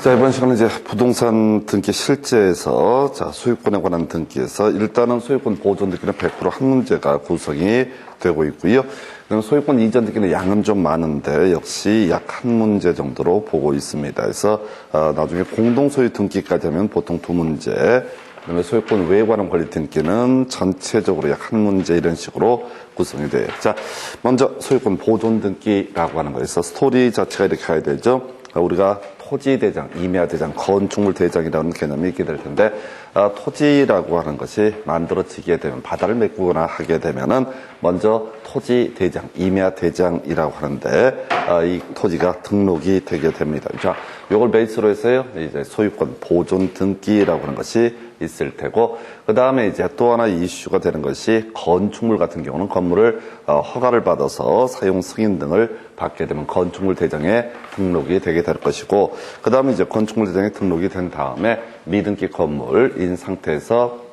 자, 이번 시간은 이제 부동산 등기 실제에서, 자, 소유권에 관한 등기에서 일단은 소유권 보존 등기는 100% 한 문제가 구성이 되고 있고요. 그다음에 소유권 이전 등기는 양은 좀 많은데 역시 약 한 문제 정도로 보고 있습니다. 그래서 나중에 공동소유 등기까지 하면 보통 두 문제, 그다음에 소유권 외에 관한 권리 등기는 전체적으로 약 한 문제 이런 식으로 구성이 돼요. 자, 먼저 소유권 보존 등기라고 하는 거에서 스토리 자체가 이렇게 가야 되죠. 우리가 토지대장, 임야대장, 건축물대장이라는 개념이 있게 될 텐데, 토지라고 하는 것이 만들어지게 되면, 바다를 메꾸거나 하게 되면은, 먼저 토지대장, 임야대장이라고 하는데, 이 토지가 등록이 되게 됩니다. 자, 요걸 베이스로 해서요, 이제 소유권 보존 등기라고 하는 것이 있을 테고, 그 다음에 이제 또 하나 이슈가 되는 것이 건축물 같은 경우는 건물을 허가를 받아서 사용 승인 등을 받게 되면 건축물 대장에 등록이 되게 될 것이고, 그 다음에 이제 건축물 대장에 등록이 된 다음에 미등기 건물인 상태에서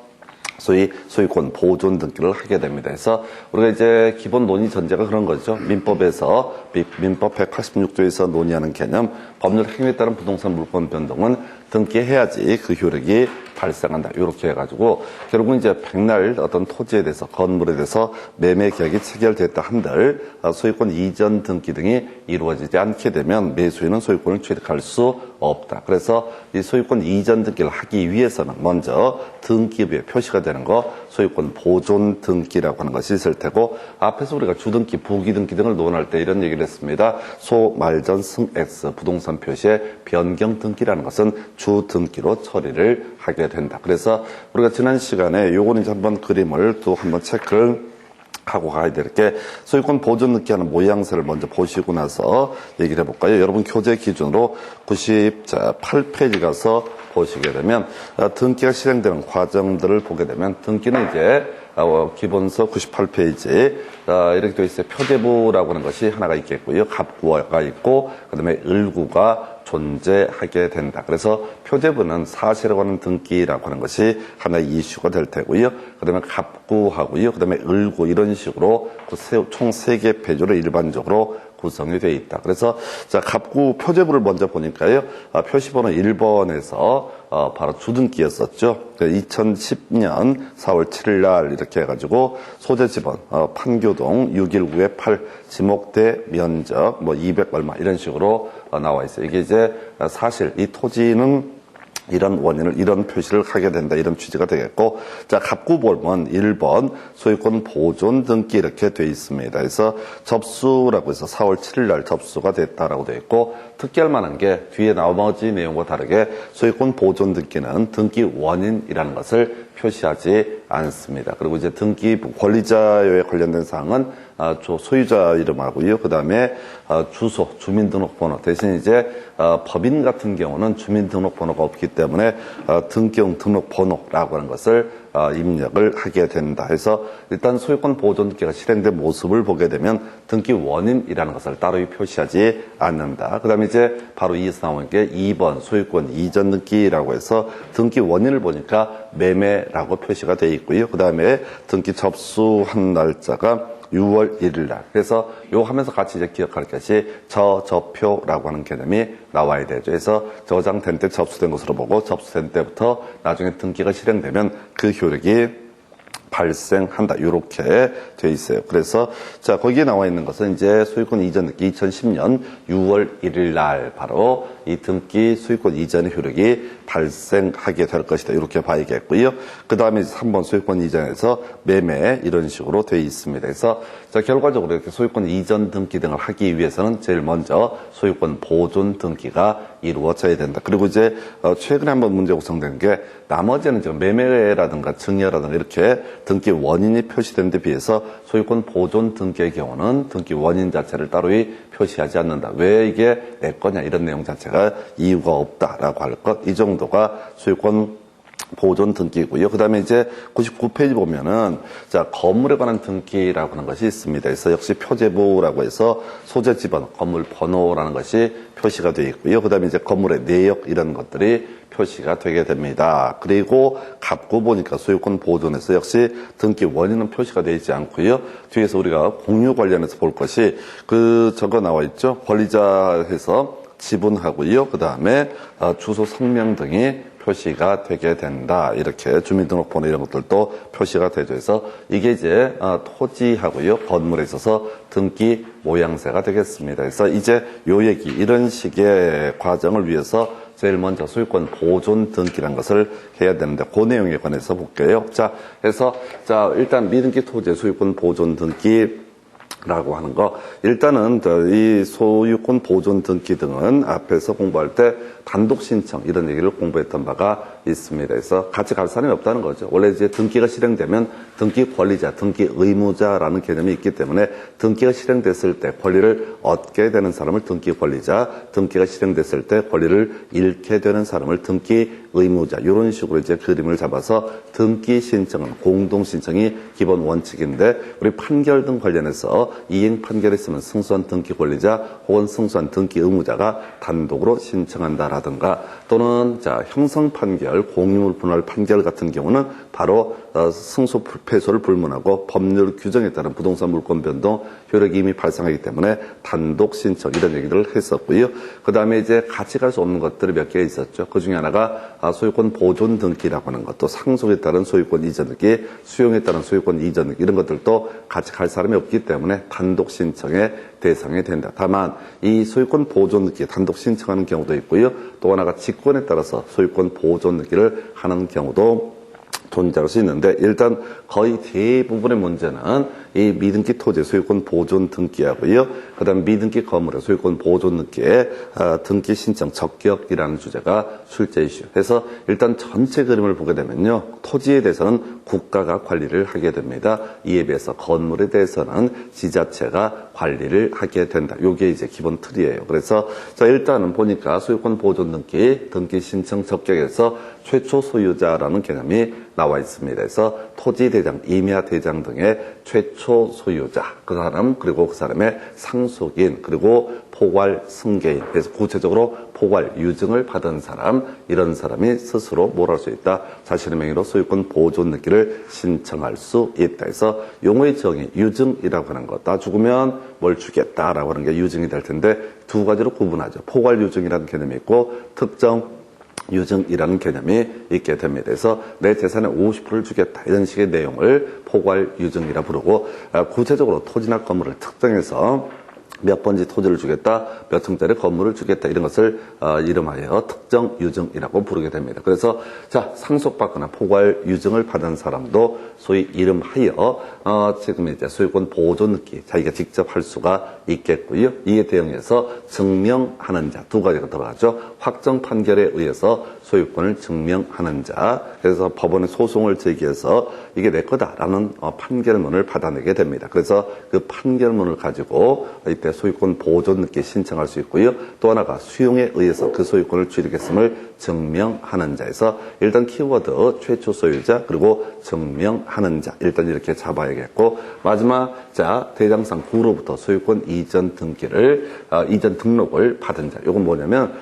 소위 소유권 보존 등기를 하게 됩니다. 그래서 우리가 이제 기본 논의 전제가 그런 거죠. 민법 186조에서 논의하는 개념, 법률 행위에 따른 부동산 물권 변동은 등기해야지 그 효력이 발생한다. 이렇게 해가지고 결국은 이제 백날 어떤 토지에 대해서 건물에 대해서 매매 계약이 체결됐다 한들 소유권 이전 등기 등이 이루어지지 않게 되면 매수인은 소유권을 취득할 수 없다. 그래서 이 소유권 이전 등기를 하기 위해서는 먼저 등기부에 표시가 되는 거 소유권 보존 등기라고 하는 것이 있을 테고, 앞에서 우리가 주등기, 부기등기 등을 논할 때 이런 얘기를 했습니다. 소, 말전, 승, X 부동산 표시의 변경 등기라는 것은 주등기로 처리를 하게 된다. 그래서 우리가 지난 시간에 요거는 이제 한번 그림을 또 한번 체크를 하고 가야 될 게, 소유권 보존 등기하는 모양새를 먼저 보시고 나서 얘기를 해볼까요? 여러분 교재 기준으로 98페이지 가서 보시게 되면 등기가 실행되는 과정들을 보게 되면, 등기는 이제 기본서 98페이지 이렇게 되어 있어요. 표제부라고 하는 것이 하나가 있겠고요. 갑구가 있고, 그 다음에 을구가 존재하게 된다. 그래서 표제부는 사실에 관한 등기라고 하는 것이 하나의 이슈가 될 테고요. 그 다음에 갑구하고요. 그 다음에 을구, 이런 식으로 총 3개 페이지로 일반적으로 구성이 되어 있다. 그래서 자, 갑구 표제부를 먼저 보니까요. 표시번호 1번에서 바로 주등기였었죠. 2010년 4월 7일 날 이렇게 해가지고 소재 지번 판교동 619에 8 지목대 면적 200 얼마 이런 식으로 나와 있어요. 이게 이제 사실 이 토지는 이런 원인을, 이런 표시를 하게 된다, 이런 취지가 되겠고, 자, 갑구 보면 1번 소유권 보존 등기 이렇게 돼 있습니다. 그래서 접수라고 해서 4월 7일 날 접수가 됐다라고 돼 있고, 특기할 만한 게 뒤에 나머지 내용과 다르게 소유권 보존 등기는 등기 원인이라는 것을 표시하지 않습니다. 그리고 이제 등기 권리자에 관련된 사항은 소유자 이름하고요. 그 다음에 주소, 주민등록번호 대신 이제 법인 같은 경우는 주민등록번호가 없기 때문에 등기용 등록번호라고 하는 것을 입력을 하게 된다. 해서 일단 소유권 보존 등기가 실행된 모습을 보게 되면 등기 원인이라는 것을 따로 표시하지 않는다. 그 다음에 이제 바로 이어서 나오는 게 2번 소유권 이전 등기라고 해서 등기 원인을 보니까 매매라고 표시가 되어 있고요. 그 다음에 등기 접수한 날짜가 6월 1일 날. 그래서 요 하면서 같이 이제 기억할 것이 저표라고 하는 개념이 나와야 되죠. 그래서 저장된 때 접수된 것으로 보고, 접수된 때부터 나중에 등기가 실행되면 그 효력이 발생한다. 이렇게 되어 있어요. 그래서 자, 거기에 나와 있는 것은 이제 소유권 이전 등기 2010년 6월 1일 날 바로 이 등기 소유권 이전의 효력이 발생하게 될 것이다. 이렇게 봐야겠고요. 그 다음에 3번 소유권 이전에서 매매 이런 식으로 되어 있습니다. 그래서 자, 결과적으로 이렇게 소유권 이전 등기 등을 하기 위해서는 제일 먼저 소유권 보존 등기가 이루어져야 된다. 그리고 이제 최근에 한번 문제 구성된 게, 나머지는 지금 매매라든가 증여라든가 이렇게 등기 원인이 표시된 데 비해서 소유권 보존 등기의 경우는 등기 원인 자체를 따로 표시하지 않는다. 왜 이게 내 거냐, 이런 내용 자체가 이유가 없다라고 할 것. 이 정도가 소유권 보존 등기고요. 그 다음에 이제 99페이지 보면은, 자, 건물에 관한 등기라고 하는 것이 있습니다. 그래서 역시 표제부라고 해서 소재 지번, 건물 번호라는 것이 표시가 되어 있고요. 그 다음에 이제 건물의 내역 이런 것들이 표시가 되게 됩니다. 그리고 갑구 보니까 소유권 보존에서 역시 등기 원인은 표시가 되어 있지 않고요. 뒤에서 우리가 공유 관련해서 볼 것이 저거 나와 있죠. 권리자 해서 지분하고요. 그 다음에 주소 성명 등이 표시가 되게 된다. 이렇게 주민등록번호 이런 것들도 표시가 되죠. 그래서 이게 이제 토지하고요. 건물에 있어서 등기 모양새가 되겠습니다. 그래서 이제 요 얘기, 이런 식의 과정을 위해서 제일 먼저 소유권 보존 등기라는 것을 해야 되는데, 그 내용에 관해서 볼게요. 자, 그래서 일단 미등기 토지의 소유권 보존 등기 라고 하는 거, 일단은 이 소유권 보존 등기 등은 앞에서 공부할 때 단독 신청 이런 얘기를 공부했던 바가 있습니다. 그래서 같이 갈 사람이 없다는 거죠. 원래 이제 등기가 실행되면 등기 권리자, 등기 의무자라는 개념이 있기 때문에 등기가 실행됐을 때 권리를 얻게 되는 사람을 등기 권리자, 등기가 실행됐을 때 권리를 잃게 되는 사람을 등기 의무자, 이런 식으로 이제 그림을 잡아서 등기 신청은 공동 신청이 기본 원칙인데, 우리 판결 등 관련해서 이행 판결이 있으면 승소한 등기 권리자 혹은 승소한 등기 의무자가 단독으로 신청한다라든가, 또는 형성 판결, 공유물 분할 판결 같은 경우는 바로 승소 패소를 불문하고 법률 규정에 따른 부동산 물권 변동 효력이 이미 발생하기 때문에 단독 신청 이런 얘기를 했었고요. 그 다음에 이제 같이 갈 수 없는 것들이 몇 개 있었죠. 그 중에 하나가 소유권 보존 등기라고 하는 것, 또 상속에 따른 소유권 이전 등기, 수용에 따른 소유권 이전 등기, 이런 것들도 같이 갈 사람이 없기 때문에 단독 신청의 대상이 된다. 다만 이 소유권 보존 등기 단독 신청하는 경우도 있고요. 또 하나가 직권에 따라서 소유권 보존 등기를 하는 경우도 존재할 수 있는데, 일단 거의 대부분의 문제는 이 미등기 토지 소유권 보존 등기하고요. 그 다음 미등기 건물의 소유권 보존 등기의 등기 신청 적격이라는 주제가 출제 이슈. 그래서 일단 전체 그림을 보게 되면요. 토지에 대해서는 국가가 관리를 하게 됩니다. 이에 비해서 건물에 대해서는 지자체가 관리를 하게 된다. 요게 이제 기본 틀이에요. 그래서 일단은 보니까 소유권 보존 등기 신청 적격에서 최초 소유자라는 개념이 나와 있습니다. 그래서 토지 대장, 임야 대장 등의 최초 소유자, 그 사람, 그리고 그 사람의 상속인, 그리고 포괄 승계인. 그래서 구체적으로 포괄 유증을 받은 사람, 이런 사람이 스스로 뭘 할 수 있다? 자신의 명의로 소유권 보존 등기를 신청할 수 있다. 그래서 용어의 정의, 유증이라고 하는 것, 나 죽으면 뭘 주겠다라고 하는 게 유증이 될 텐데, 두 가지로 구분하죠. 포괄 유증이라는 개념이 있고 특정 유증이라는 개념이 있게 됩니다. 그래서 내 재산의 50%를 주겠다, 이런 식의 내용을 포괄 유증이라 부르고, 구체적으로 토지나 건물을 특정해서 몇 번지 토지를 주겠다, 몇 층짜리 건물을 주겠다, 이런 것을 이름하여 특정 유증이라고 부르게 됩니다. 그래서 상속받거나 포괄 유증을 받은 사람도 소위 이름하여 지금 이제 소유권 보존 등기 자기가 직접 할 수가 있겠고요. 이에 대응해서 증명하는 자, 두 가지가 들어가죠. 확정 판결에 의해서 소유권을 증명하는 자, 그래서 법원에 소송을 제기해서 이게 내 거다라는 판결문을 받아내게 됩니다. 그래서 그 판결문을 가지고 이때 소유권 보존 등기 신청할 수 있고요. 또 하나가 수용에 의해서 그 소유권을 취득했음을 증명하는 자에서, 일단 키워드 최초 소유자, 그리고 증명하는 자, 일단 이렇게 잡아야겠고, 마지막 대장상 구로부터 소유권 이전 등록을 받은 자. 이건 뭐냐면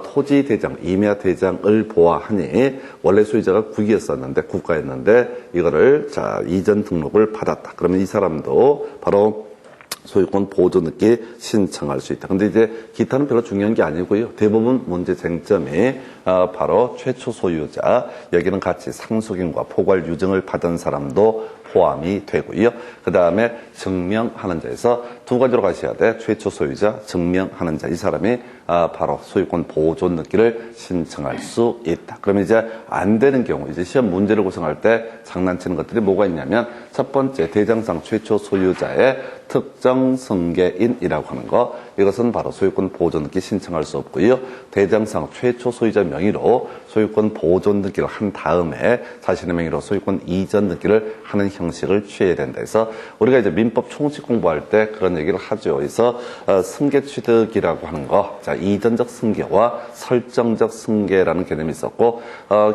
토지 대장, 임야 대장을 보아하니 원래 소유자가 국이었었는데, 국가였는데 이거를 이전 등록을 받았다. 그러면 이 사람도 바로 소유권 보존 등기 신청할 수 있다. 근데 이제 기타는 별로 중요한 게 아니고요. 대부분 문제 쟁점이 바로 최초 소유자, 여기는 같이 상속인과 포괄 유증을 받은 사람도 포함이 되고요. 그 다음에 증명하는 자에서 두 가지로 가셔야 돼. 최초 소유자, 증명하는 자, 이 사람이 바로 소유권 보존 등기를 신청할 수 있다. 그러면 이제 안 되는 경우, 이제 시험 문제를 구성할 때 장난치는 것들이 뭐가 있냐면, 첫 번째 대장상 최초 소유자의 특정 승계인이라고 하는 거, 이것은 바로 소유권 보존 등기 신청할 수 없고요. 대장상 최초 소유자 명의로 소유권 보존 등기를 한 다음에 자신의 명의로 소유권 이전 등기를 하는 형식을 취해야 된다. 그래서 우리가 이제 민법 총칙 공부할 때 그런 얘기를 하죠. 그래서 승계 취득이라고 하는 거, 이전적 승계와 설정적 승계라는 개념이 있었고,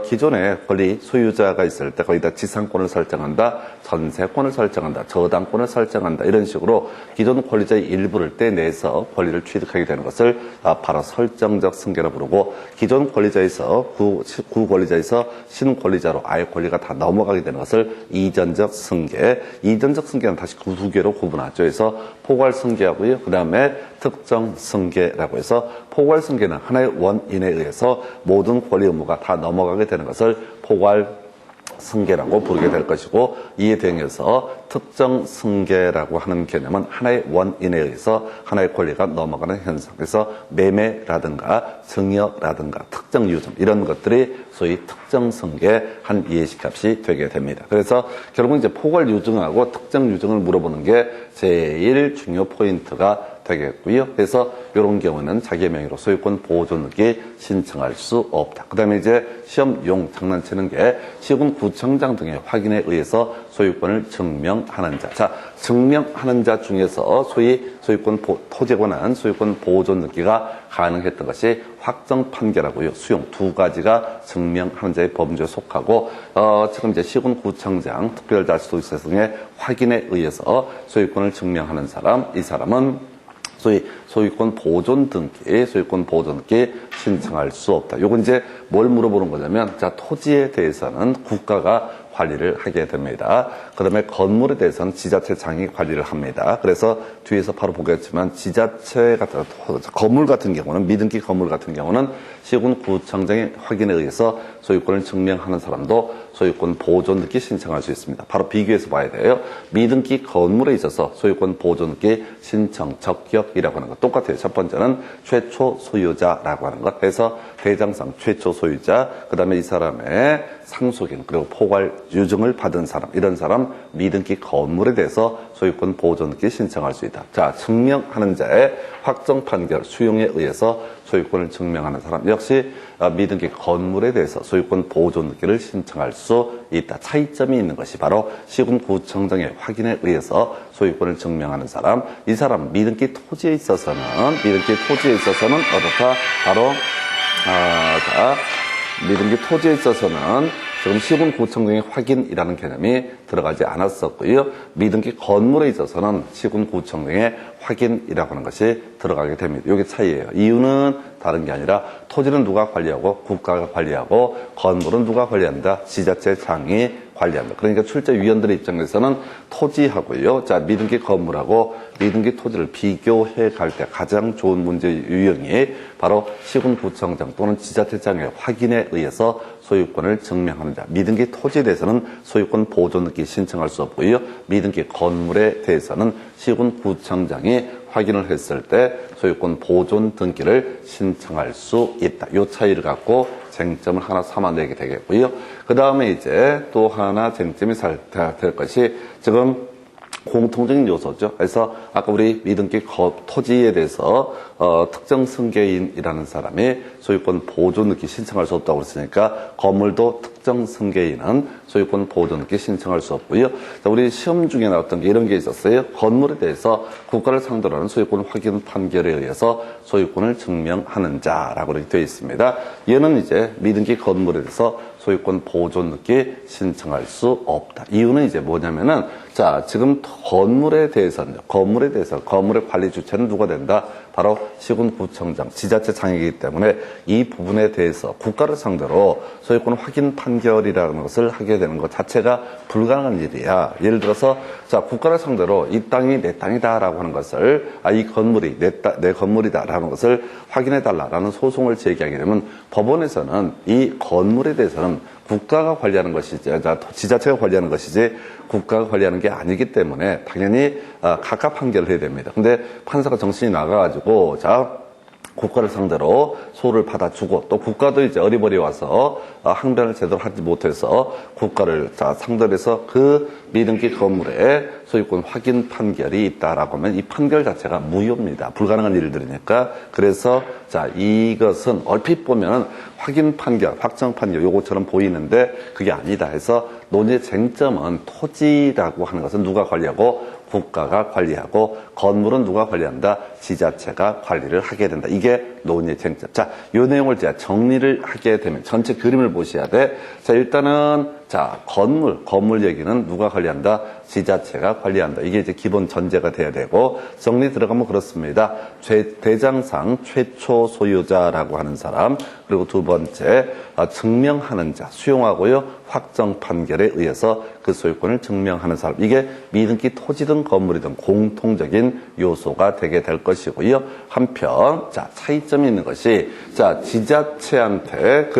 기존에 권리 소유자가 있을 때 거기다 지상권을 설정한다, 전세권을 설정한다, 저당권을 설정한다, 이런 식으로 기존 권리자의 일부를 떼내서 권리를 취득하게 되는 것을 바로 설정적 승계라 부르고, 기존 권리자에서 구 권리자에서 신 권리자로 아예 권리가 다 넘어가게 되는 것을 이전적 승계. 이전적 승계는 다시 두 개로 구분하죠. 그래서 포괄승계하고요. 그 다음에 특정승계라고 해서 포괄승계는 하나의 원인에 의해서 모든 권리 의무가 다 넘어가게 되는 것을 포괄승계라고 부르게 될 것이고, 이에 대응해서 특정승계라고 하는 개념은 하나의 원인에 의해서 하나의 권리가 넘어가는 현상. 그래서 매매라든가 증여라든가 특정 유증 이런 것들이 소위 특정승계 한 이해식값이 되게 됩니다. 그래서 결국 이제 포괄 유증하고 특정 유증을 물어보는 게 제일 중요 포인트가 되겠고요. 그래서 이런 경우는 자기 명의로 소유권 보존등기 신청할 수 없다. 그 다음에 이제 시험용 장난치는 게 시군구청장 등의 확인에 의해서 소유권을 증명하는 자. 자, 증명하는 자 중에서 소유권 토지에 관한 소유권 보존등기가 가능했던 것이 확정 판결하고요. 수용 두 가지가 증명하는 자의 범주에 속하고, 지금 이제 시군구청장 특별자치도지사 등의 확인에 의해서 소유권을 증명하는 사람, 이 사람은 소유권 보존 등기 신청할 수 없다. 요건 이제 뭘 물어보는 거냐면, 자, 토지에 대해서는 국가가 관리를 하게 됩니다. 그 다음에 건물에 대해서는 지자체장이 관리를 합니다. 그래서 뒤에서 바로 보겠지만 지자체 같은 건물 같은 경우는, 미등기 건물 같은 경우는 시군구청장의 확인에 의해서 소유권을 증명하는 사람도 소유권 보존등기 신청할 수 있습니다. 바로 비교해서 봐야 돼요. 미등기 건물에 있어서 소유권 보존등기 신청 적격이라고 하는 것 똑같아요. 첫 번째는 최초 소유자라고 하는 것. 그래서 대장상 최초 소유자, 그 다음에 이 사람의 상속인, 그리고 포괄 유증을 받은 사람, 이런 사람 미등기 건물에 대해서 소유권 보존등기 신청할 수 있다. 자, 증명하는 자의 확정 판결 수용에 의해서 소유권을 증명하는 사람 역시 미등기 건물에 대해서 소유권 보존등기를 신청할 수 있다. 차이점이 있는 것이 바로 시군구청장의 확인에 의해서 소유권을 증명하는 사람, 이 사람 미등기 토지에 있어서는 어떻다? 바로 미등기 토지에 있어서는 지금 시군구청장의 확인이라는 개념이 들어가지 않았었고요. 미등기 건물에 있어서는 시군구청장의 확인이라고 하는 것이 들어가게 됩니다. 이게 차이예요. 이유는 다른 게 아니라 토지는 누가 관리하고 국가가 관리하고, 건물은 누가 관리한다? 지자체장이 관리한다. 그러니까 출제위원들의 입장에서는 토지하고요, 자, 미등기 건물하고 미등기 토지를 비교해 갈 때 가장 좋은 문제 유형이 바로 시군구청장 또는 지자체장의 확인에 의해서 소유권을 증명하는 자. 미등기 토지에 대해서는 소유권 보존등기 신청할 수 없고요. 미등기 건물에 대해서는 시군구청장이 확인을 했을 때 소유권 보존 등기를 신청할 수 있다. 이 차이를 갖고 쟁점을 하나 삼아내게 되겠고요. 그 다음에 이제 또 하나 쟁점이 될 것이 지금 공통적인 요소죠. 그래서 아까 우리 미등기 토지에 대해서 특정 승계인이라는 사람이 소유권 보존등기 신청할 수 없다고 그랬으니까 건물도 특정 승계인은 소유권 보존등기 신청할 수 없고요. 자, 우리 시험 중에 나왔던 게 이런 게 있었어요. 건물에 대해서 국가를 상대로 하는 소유권 확인 판결에 의해서 소유권을 증명하는 자라고 이렇게 되어 있습니다. 얘는 이제 미등기 건물에 대해서 소유권 보존등기 신청할 수 없다. 이유는 이제 뭐냐면은, 자, 지금 건물에 대해서는, 건물의 관리 주체는 누가 된다? 바로 시군구청장, 지자체장이기 때문에 이 부분에 대해서 국가를 상대로 소유권 확인 판결이라는 것을 하게 되는 것 자체가 불가능한 일이야. 예를 들어서, 자, 국가를 상대로 이 땅이 내 땅이다라고 하는 것을, 이 건물이 내 건물이다라는 것을 확인해달라라는 소송을 제기하게 되면 법원에서는 이 건물에 대해서는 국가가 관리하는 것이지, 지자체가 관리하는 것이지 국가가 관리하는 게 아니기 때문에 당연히 각각 판결을 해야 됩니다. 근데 판사가 정신이 나가가지고, 자, 국가를 상대로 소를 받아주고, 또 국가도 이제 어리버리 와서 항변을 제대로 하지 못해서 국가를 상대로 해서 그 미등기 건물에 소유권 확인 판결이 있다라고 하면 이 판결 자체가 무효입니다. 불가능한 일들이니까. 그래서 자, 이것은 얼핏 보면 확인 판결, 확정 판결 요것처럼 보이는데 그게 아니다 해서 논의의 쟁점은 토지라고 하는 것은 누가 관리하고 국가가 관리하고, 건물은 누가 관리한다? 지자체가 관리를 하게 된다. 이게 논의의 쟁점. 자, 이 내용을 제가 정리를 하게 되면 전체 그림을 보셔야 돼. 자, 일단은 자, 건물 얘기는 누가 관리한다? 지자체가 관리한다. 이게 이제 기본 전제가 돼야 되고, 정리 들어가면 그렇습니다. 대장상 최초 소유자라고 하는 사람, 그리고 두 번째 증명하는 자, 수용하고요, 확정 판결에 의해서 그 소유권을 증명하는 사람. 이게 미등기 토지든 건물이든 공통적인 필수적인 요소가 되게 될 것이고요. 한편, 자, 차이점이 있는 것이, 자, 지자체한테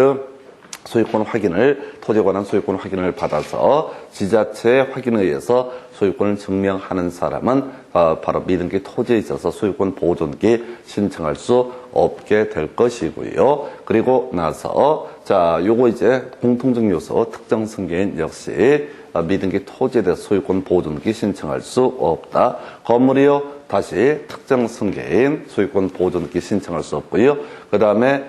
소유권 확인을, 토지에 관한 소유권 확인을 받아서 지자체의 확인에 의해서 소유권을 증명하는 사람은 바로 미등기 토지에 있어서 소유권 보존기 신청할 수 없게 될 것이고요. 그리고 나서 자, 요거 이제 공통적 요소 특정 승계인 역시 미등기 토지에 대해서 소유권 보존기 신청할 수 없다. 건물이요. 다시 특정 승계인 소유권 보존기 신청할 수 없고요. 그 다음에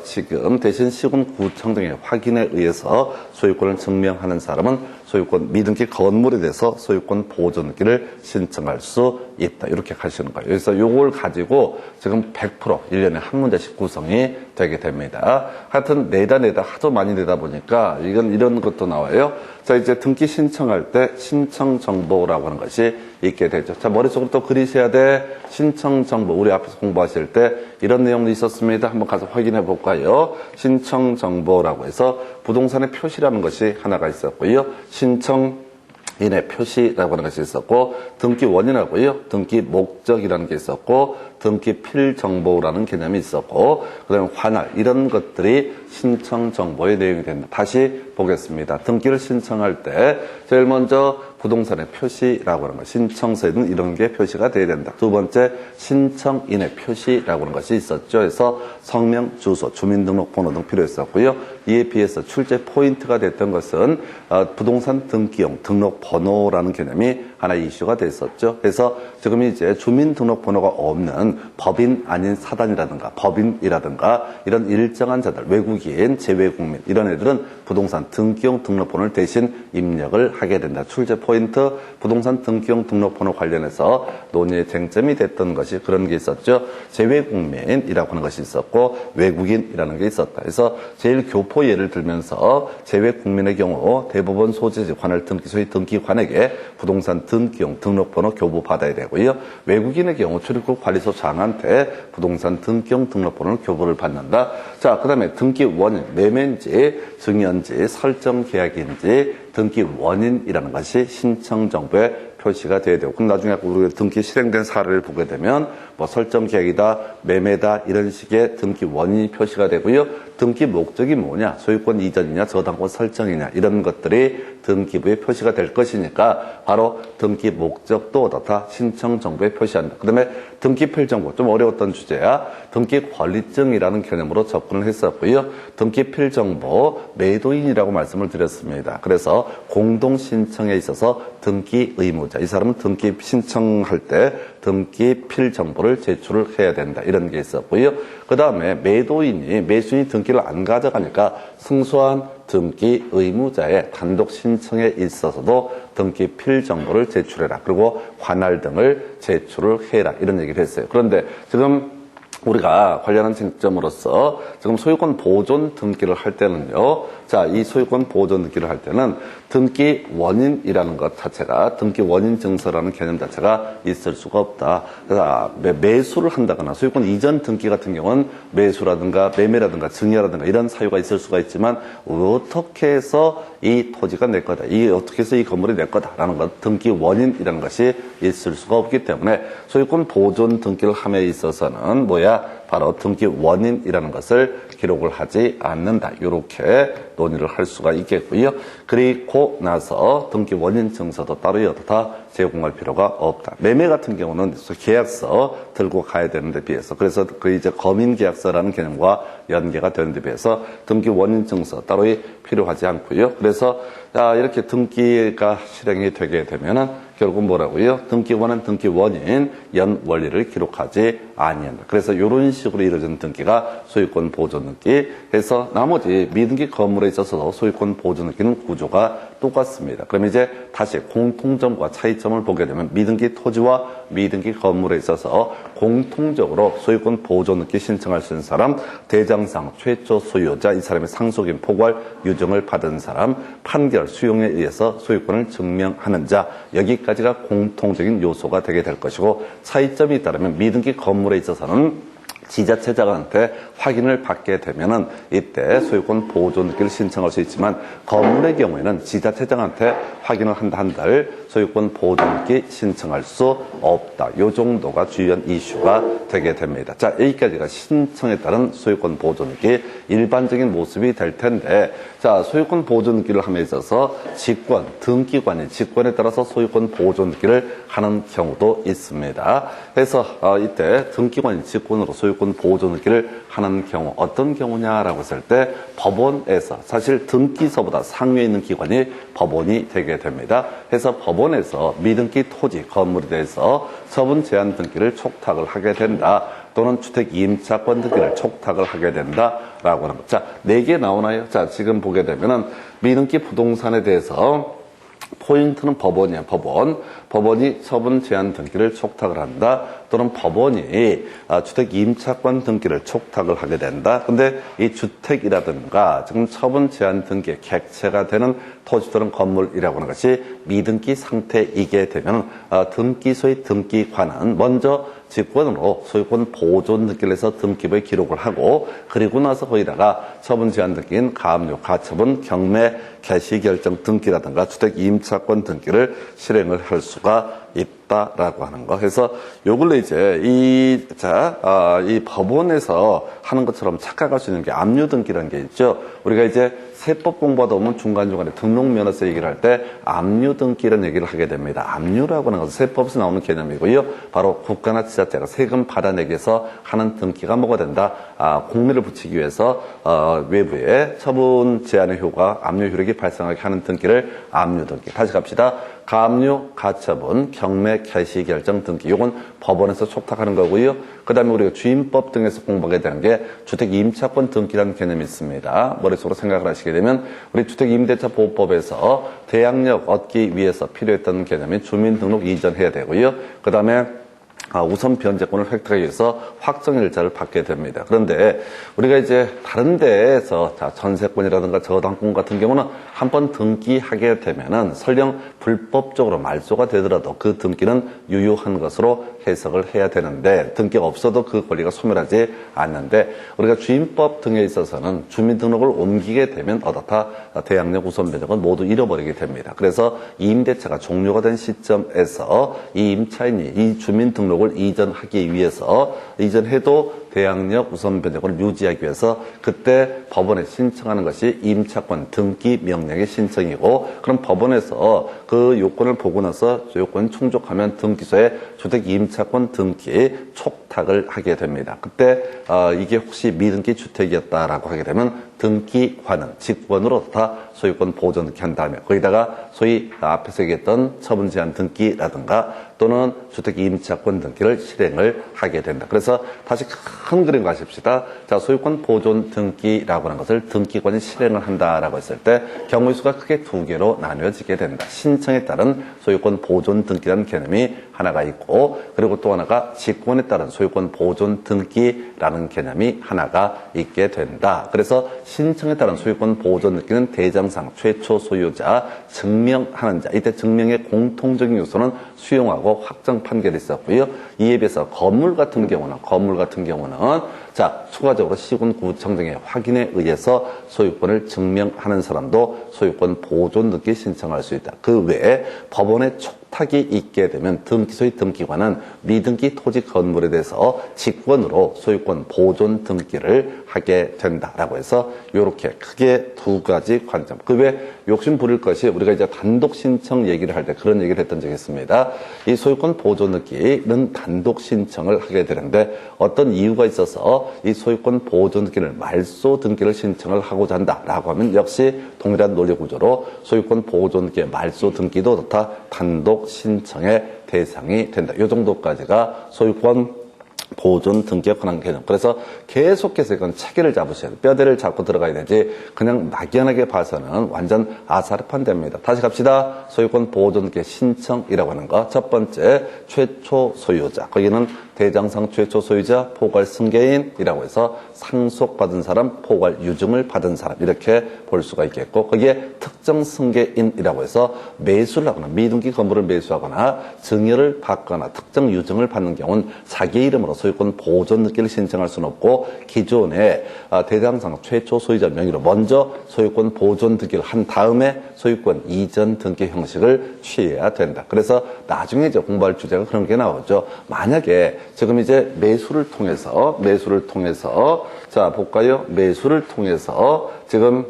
지금 대신 시군구청 등의 확인에 의해서 소유권을 증명하는 사람은 소유권 미등기 건물에 대해서 소유권 보존기를 신청할 수 있다. 이렇게 가시는 거예요. 그래서 요걸 가지고 지금 100% 1년에 한 문제씩 구성이 되게 됩니다. 하여튼 내다 하도 많이 내다 보니까 이런 것도 나와요. 자, 이제 등기 신청할 때 신청 정보라고 하는 것이 있게 되죠. 자, 머릿속으로 또 그리셔야 돼. 신청 정보. 우리 앞에서 공부하실 때 이런 내용도 있었습니다. 한번 가서 확인해 볼까요? 신청 정보라고 해서 부동산의 표시라는 것이 하나가 있었고요. 신청인의 표시라고 하는 것이 있었고, 등기 원인하고요. 등기 목적이라는 게 있었고, 등기 필정보라는 개념이 있었고, 그 다음에 관할, 이런 것들이 신청 정보의 내용이 된다. 다시 보겠습니다. 등기를 신청할 때 제일 먼저 부동산의 표시라고 하는 것, 신청서에는 이런 게 표시가 돼야 된다. 두 번째, 신청인의 표시라고 하는 것이 있었죠. 그래서 성명, 주소, 주민등록번호 등 필요했었고요. 이에 비해서 출제 포인트가 됐던 것은 부동산 등기용 등록번호라는 개념이 하나의 이슈가 됐었죠. 그래서 지금 이제 주민등록번호가 없는 법인 아닌 사단이라든가 법인이라든가 이런 일정한 자들, 외국인, 재외국민 이런 애들은 부동산 등기용 등록번호를 대신 입력을 하게 된다. 출제 포인트, 부동산 등기용 등록번호 관련해서 논의의 쟁점이 됐던 것이 그런 게 있었죠. 재외국민이라고 하는 것이 있었고 외국인이라는 게 있었다. 그래서 제일 교포 예를 들면서 재외국민의 경우 대법원 소재지 관할 등기소의 등기관에게 부동산 등기용 등록번호 교부받아야 되고요. 외국인의 경우 출입국 관리소 장한테 부동산 등기용 등록번호를 교부를 받는다. 자, 그 다음에 등기 원인, 매매인지 증여인지 설정 계약인지 등기 원인이라는 것이 신청 정보에 표시가 돼야 되고, 그럼 나중에 우리가 등기 실행된 사례를 보게 되면 뭐 설정 계약이다, 매매다 이런 식의 등기 원인이 표시가 되고요. 등기 목적이 뭐냐, 소유권 이전이냐, 저당권 설정이냐 이런 것들이 등기부에 표시가 될 것이니까 바로 등기 목적도 어떻다, 신청 정보에 표시한다. 그 다음에 등기 필정보, 좀 어려웠던 주제야. 등기 권리증이라는 개념으로 접근을 했었고요. 등기 필정보, 매도인이라고 말씀을 드렸습니다. 그래서 공동 신청에 있어서 등기 의무자, 이 사람은 등기 신청할 때 등기 필정보를 제출을 해야 된다. 이런 게 있었고요. 그 다음에 매도인이, 매수인이 등기를 안 가져가니까 승소한 등기 의무자의 단독 신청에 있어서도 등기 필정보를 제출해라. 그리고 관할 등을 제출을 해라. 이런 얘기를 했어요. 그런데 지금 우리가 관련한 쟁점으로서 지금 소유권 보존 등기를 할 때는요. 자, 이 소유권 보존 등기를 할 때는 등기 원인이라는 것 자체가, 등기 원인 증서라는 개념 자체가 있을 수가 없다. 그래서 매수를 한다거나 소유권 이전 등기 같은 경우는 매수라든가 매매라든가 증여라든가 이런 사유가 있을 수가 있지만 어떻게 해서 이 토지가 내 거다, 어떻게 해서 이 건물이 내 거다라는 것, 등기 원인이라는 것이 있을 수가 없기 때문에 소유권 보존 등기를 함에 있어서는 바로 등기 원인이라는 것을 기록을 하지 않는다. 이렇게 논의를 할 수가 있겠고요. 그리고 나서 등기 원인 증서도 따로 여타 제공할 필요가 없다. 매매 같은 경우는 계약서 들고 가야 되는 데 비해서, 그래서 이제 검인 계약서라는 개념과 연계가 되는 데 비해서 등기 원인 증서 따로 필요하지 않고요. 그래서 이렇게 등기가 실행이 되게 되면은 결국 뭐라고요? 등기 원인, 등기 원인, 연 원리를 기록하지 아니한다. 그래서 이런 식으로 이루어진 등기가 소유권 보존 등기 해서 나머지 미등기 건물에 있어서도 소유권 보존 등기는 구조가 똑같습니다. 그럼 이제 다시 공통점과 차이점을 보게 되면 미등기 토지와 미등기 건물에 있어서 공통적으로 소유권 보존 등기 신청할 수 있는 사람, 대장상 최초 소유자, 이 사람의 상속인 포괄 유증을 받은 사람, 판결 수용에 의해서 소유권을 증명하는 자, 여기까지가 공통적인 요소가 되게 될 것이고, 차이점이 있다면 미등기 건물에 있어서는 지자체장한테 확인을 받게 되면은 이때 소유권 보존 등기를 신청할 수 있지만 건물의 경우에는 지자체장한테 확인을 한들 소유권 보존 등기 신청할 수 없다. 요 정도가 주요한 이슈가 되게 됩니다. 자, 여기까지가 신청에 따른 소유권 보존 등기 일반적인 모습이 될 텐데, 자, 소유권 보존 등기를 함에 있어서 직권, 등기관이 직권에 따라서 소유권 보존 등기를 하는 경우도 있습니다. 그래서 이때 등기관이 직권으로 소유권 보존 등기를 하는 경우 어떤 경우냐라고 했을 때 법원에서 사실 등기소보다 상위에 있는 기관이 법원이 되게 됩니다. 그래서 법원에서 미등기 토지, 건물에 대해서 처분 제한 등기를 촉탁을 하게 된다. 또는 주택 임차권 등기를 촉탁을 하게 된다라고 하는 것. 자, 4개 나오나요? 자, 지금 보게 되면은 미등기 부동산에 대해서 포인트는 법원이에요. 법원이 처분 제한 등기를 촉탁을 한다. 또는 법원이 주택 임차권 등기를 촉탁을 하게 된다. 근데 이 주택이라든가 지금 처분 제한 등기의 객체가 되는 토지 또는 건물이라고 하는 것이 미등기 상태이게 되면 등기소의 등기관은 먼저 직권으로 소유권 보존 등기를 해서 등기부에 기록을 하고, 그리고 나서 거기다가 처분 제한 등기인 가압류, 가처분, 경매, 개시 결정 등기라든가 주택 임차권 등기를 실행을 할 수가 있다라고 하는 거. 그래서 요걸로 이제 이 법원에서 하는 것처럼 착각할 수 있는 게 압류 등기라는 게 있죠. 우리가 이제 세법 공부하다 보면 중간중간에 등록면허세 얘기를 할 때 압류 등기라는 얘기를 하게 됩니다. 압류라고 하는 것은 세법에서 나오는 개념이고요. 바로 국가나 지자체가 세금 받아내기 위해서 하는 등기가 뭐가 된다? 공매를 붙이기 위해서 외부에 처분 제한의 효과, 압류 효력이 발생하게 하는 등기를 압류 등기. 다시 갑시다. 가압류, 가처분, 경매, 개시 결정 등기. 요건 법원에서 촉탁하는 거고요. 그 다음에 우리가 주임법 등에서 공부하게 되는 게 주택 임차권 등기라는 개념이 있습니다. 머릿속으로 생각을 하시게 되면 우리 주택임대차 보호법에서 대항력 얻기 위해서 필요했던 개념이 주민등록 이전해야 되고요. 그 다음에 우선 변제권을 획득하기 위해서 확정일자를 받게 됩니다. 그런데 우리가 이제 다른 데에서 전세권이라든가 저당권 같은 경우는 한번 등기하게 되면은 설령 불법적으로 말소가 되더라도 그 등기는 유효한 것으로 해석을 해야 되는데, 등기가 없어도 그 권리가 소멸하지 않는데, 우리가 주임법 등에 있어서는 주민등록을 옮기게 되면 어떻다? 대항력 우선 변제권 모두 잃어버리게 됩니다. 그래서 임대차가 종료가 된 시점에서 이 임차인이 이 주민등록을 이전하기 위해서, 이전해도 대항력 우선 변제권을 유지하기 위해서 그때 법원에 신청하는 것이 임차권 등기 명령의 신청이고, 그럼 법원에서 그 요건을 보고 나서 요건 충족하면 등기소에 주택 임차권 등기 촉탁을 하게 됩니다. 그때 이게 혹시 미등기 주택이었다라고 하게 되면 등기관은 직권으로 다 소유권 보존 등기 한 다음에 거기다가 소위 앞에서 얘기했던 처분 제한 등기라든가 또는 주택 임차권 등기를 실행을 하게 된다. 그래서 다시 큰 그림 가십시다. 자, 소유권 보존 등기라고 하는 것을 등기관이 실행을 한다라고 했을 때 경우의 수가 크게 2개로 나뉘어지게 된다. 신청에 따른 소유권 보존 등기라는 개념이 하나가 있고, 그리고 또 하나가 직권에 따른 소유권 보존 등기라는 개념이 하나가 있게 된다. 그래서 신청에 따른 소유권 보존 등기는 대장상, 최초 소유자, 증명하는 자, 이때 증명의 공통적인 요소는 수용하고 확정 판결이 있었고요. 이에 비해서 건물 같은 경우는 자, 추가적으로 시군구청 등의 확인에 의해서 소유권을 증명하는 사람도 소유권 보존 등기 신청할 수 있다. 그 외에 법원의 촉탁이 있게 되면 등기소의 등기관은 미등기 토지 건물에 대해서 직권으로 소유권 보존 등기를 하게 된다라고 해서 이렇게 크게 2가지 관점. 그 외에 욕심 부릴 것이 우리가 이제 단독 신청 얘기를 할 때 그런 얘기를 했던 적이 있습니다. 이 소유권 보존 등기는 단독 신청을 하게 되는데 어떤 이유가 있어서 이 소유권 보존 등기를 말소 등기를 신청을 하고자 한다라고 하면 역시 동일한 논리 구조로 소유권 보존 등기의 말소 등기도 다 단독 신청의 대상이 된다. 이 정도까지가 소유권 보존 등기에 관한 개념. 그래서 계속해서 이건 체계를 잡으셔야 돼요. 뼈대를 잡고 들어가야 되지 그냥 막연하게 봐서는 완전 아사르판됩니다. 다시 갑시다. 소유권 보존 등기 신청이라고 하는 거. 첫 번째 최초 소유자. 거기는 대장상 최초 소유자, 포괄 승계인이라고 해서 상속받은 사람, 포괄 유증을 받은 사람 이렇게 볼 수가 있겠고, 거기에 특정 승계인이라고 해서 매수를 하거나 미등기 건물을 매수하거나 증여를 받거나 특정 유증을 받는 경우는 자기 이름으로 소유권 보존 등기를 신청할 수는 없고, 기존에 대장상 최초 소유자 명의로 먼저 소유권 보존 등기를 한 다음에 소유권 이전 등기 형식을 취해야 된다. 그래서 나중에 이제 공부할 주제가 그런 게 나오죠. 만약에 지금 이제 매수를 통해서 자 볼까요? 매수를 통해서 지금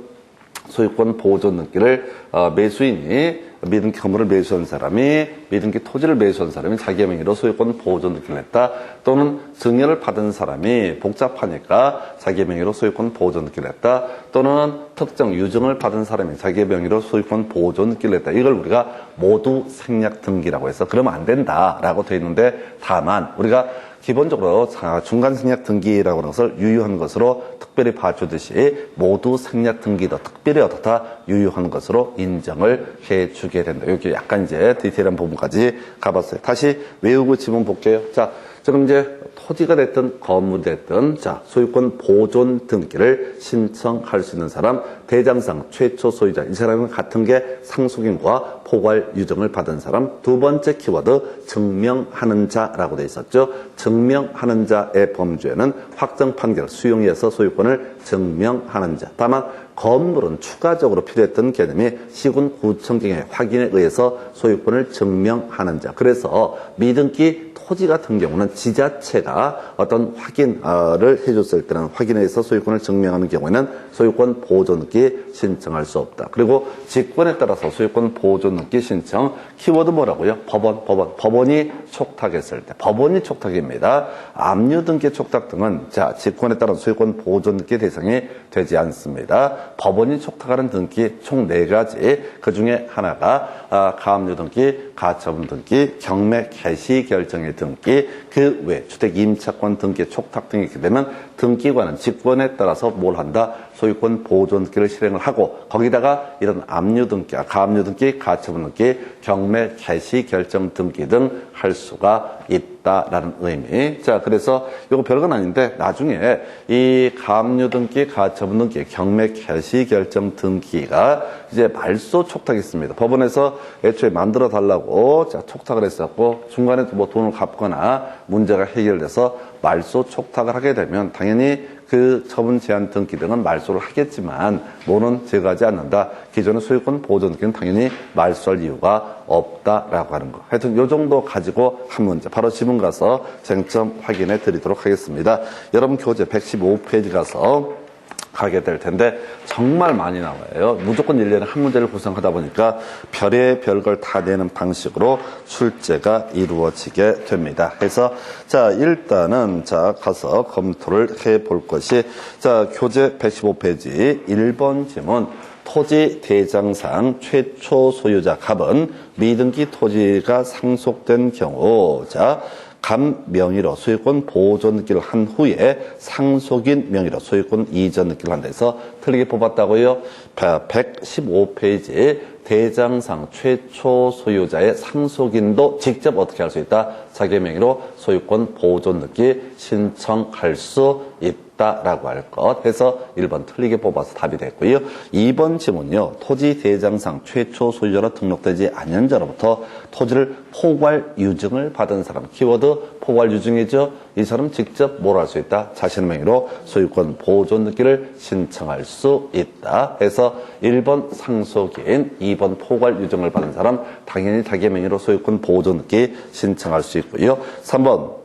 소유권 보존 등기를 매수인이 미등기 건물을 매수한 사람이, 미등기 토지를 매수한 사람이 자기 명의로 소유권 보존 등기를 했다. 또는 증여를 받은 사람이 복잡하니까 자기 명의로 소유권 보존 등기를 했다. 또는 특정 유증을 받은 사람이 자기 명의로 소유권 보존 등기를 했다. 이걸 우리가 모두 생략 등기라고 해서 그러면 안 된다라고 되어 있는데, 다만 우리가 기본적으로 중간 생략 등기라고 하는 것을 유효한 것으로 특별히 봐주듯이 모두 생략 등기도 특별히 어떻다 유효한 것으로 인정을 해주게 된다. 여기 약간 이제 디테일한 부분까지 가봤어요. 다시 외우고 지문 볼게요. 자, 지금 이제 토지가 됐든 건물이 됐든 자 소유권 보존 등기를 신청할 수 있는 사람, 대장상 최초 소유자, 이 사람은 같은 게 상속인과 포괄 유증을 받은 사람. 두 번째 키워드 증명하는 자라고 되어 있었죠. 증명하는 자의 범주에는 확정 판결 수용해서 소유권을 증명하는 자. 다만 건물은 추가적으로 필요했던 개념이 시군 구청경의 확인에 의해서 소유권을 증명하는 자. 그래서 미등기 토지 같은 경우는 지자체가 어떤 확인을 해줬을 때는 확인해서 소유권을 증명하는 경우에는 소유권 보존 등기 신청할 수 없다. 그리고 직권에 따라서 소유권 보존 등기 신청, 키워드 뭐라고요? 법원이 촉탁했을 때. 법원이 촉탁입니다. 압류 등기 촉탁 등은 자 직권에 따라 소유권 보존 등기 대상이 되지 않습니다. 법원이 촉탁하는 등기 총 4가지, 그 중에 하나가 가압류 등기, 가처분 등기, 경매 개시 결정의 등기, 그 외 주택 임차권 등기 촉탁 등이 있게 되면 등기관은 직권에 따라서 뭘 한다? 소유권 보존 등기를 실행을 하고, 거기다가 이런 압류 등기, 가압류 등기, 가처분 등기, 경매 개시 결정 등기 등 할 수가 있다라는 의미. 자, 그래서 이거 별건 아닌데 나중에 이 가압류 등기, 가처분 등기, 경매 개시 결정 등기가 이제 말소 촉탁이 있습니다. 법원에서 애초에 만들어 달라고 자 촉탁을 했었고, 중간에 뭐 돈을 갚거나 문제가 해결돼서 말소 촉탁을 하게 되면 당연히 그 처분 제한 등기 등은 말소를 하겠지만 뭐는 제거하지 않는다. 기존의 소유권 보존 등기는 당연히 말소할 이유가 없다라고 하는 거. 하여튼 요 정도 가지고 한 문제 바로 지문 가서 쟁점 확인해 드리도록 하겠습니다. 여러분 교재 115페이지 가서 가게 될 텐데 정말 많이 나와요. 무조건 1년에 한 문제를 구성하다 보니까 별의 별걸 다 내는 방식으로 출제가 이루어지게 됩니다. 그래서 자 일단은 자 가서 검토를 해볼 것이, 자 교재 115페이지 1번 지문, 토지 대장상 최초 소유자 갑은 미등기 토지가 상속된 경우 자 감 명의로 소유권 보존 등기를 한 후에 상속인 명의로 소유권 이전 등기를 한다 해서 틀리게 뽑았다고요. 115페이지 대장상 최초 소유자의 상속인도 직접 어떻게 할 수 있다? 자기 명의로 소유권 보존 등기 신청할 수 있다라고 할 것 해서 1번 틀리게 뽑아서 답이 됐고요. 2번 지문요. 토지 대장상 최초 소유자로 등록되지 않은 자로부터 토지를 포괄 유증을 받은 사람, 키워드 포괄 유증이죠. 이 사람 직접 뭘 할 수 있다? 자신의 명의로 소유권 보존 등기를 신청할 수 있다 해서 1번 상속인, 2번 포괄 유증을 받은 사람 당연히 자기 명의로 소유권 보존 등기 신청할 수 있고요. 3번